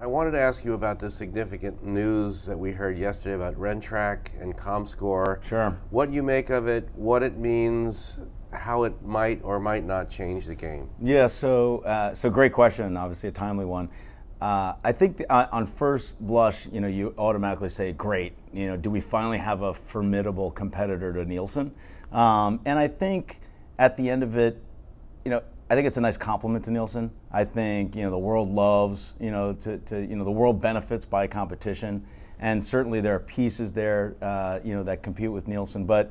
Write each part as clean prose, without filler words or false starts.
I wanted to ask you about the significant news that we heard yesterday about Rentrak and ComScore. Sure. What you make of it, what it means, how it might or might not change the game. Yeah, so great question, obviously a timely one. I think on first blush, you automatically say, great, do we finally have a formidable competitor to Nielsen? And I think at the end of it, I think it's a nice compliment to Nielsen. I think the world loves, the world benefits by competition, and certainly there are pieces there, that compete with Nielsen. But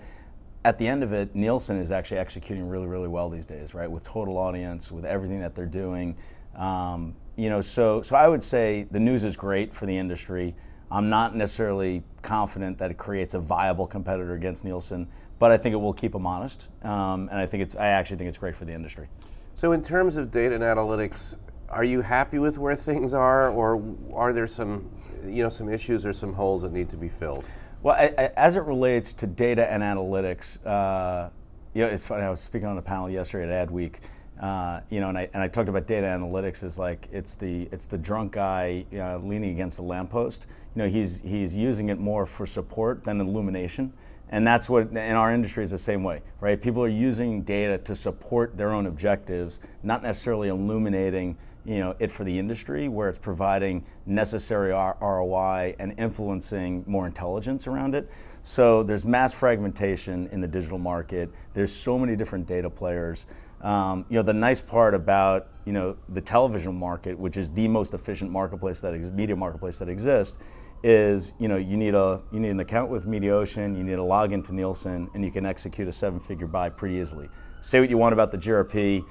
at the end of it, Nielsen is actually executing really, really well these days, right? With total audience, with everything that they're doing. So I would say the news is great for the industry. I'm not necessarily confident that it creates a viable competitor against Nielsen, but I think it will keep them honest, and I actually think it's great for the industry. So in terms of data and analytics, are you happy with where things are, or are there some issues or some holes that need to be filled? Well, as it relates to data and analytics, it's funny. I was speaking on a panel yesterday at Adweek, and I talked about data analytics as like it's the drunk guy leaning against the lamppost. He's using it more for support than illumination. And that's what, in our industry, is the same way, right? People are using data to support their own objectives, not necessarily illuminating, it for the industry, where it's providing necessary ROI and influencing more intelligence around it. So there's mass fragmentation in the digital market. There's so many different data players. The nice part about the television market, which is the most efficient marketplace media marketplace that exists, is you need an account with Mediacean, you need to log into Nielsen, and you can execute a 7-figure buy pretty easily. Say what you want about the GRP,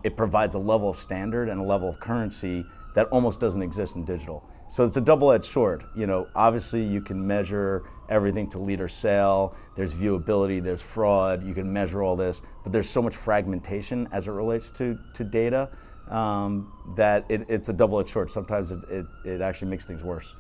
it provides a level of standard and a level of currency that almost doesn't exist in digital. So it's a double-edged sword. Obviously you can measure everything to lead or sale. There's viewability, there's fraud. You can measure all this, but there's so much fragmentation as it relates to data that it's a double-edged sword. Sometimes it actually makes things worse.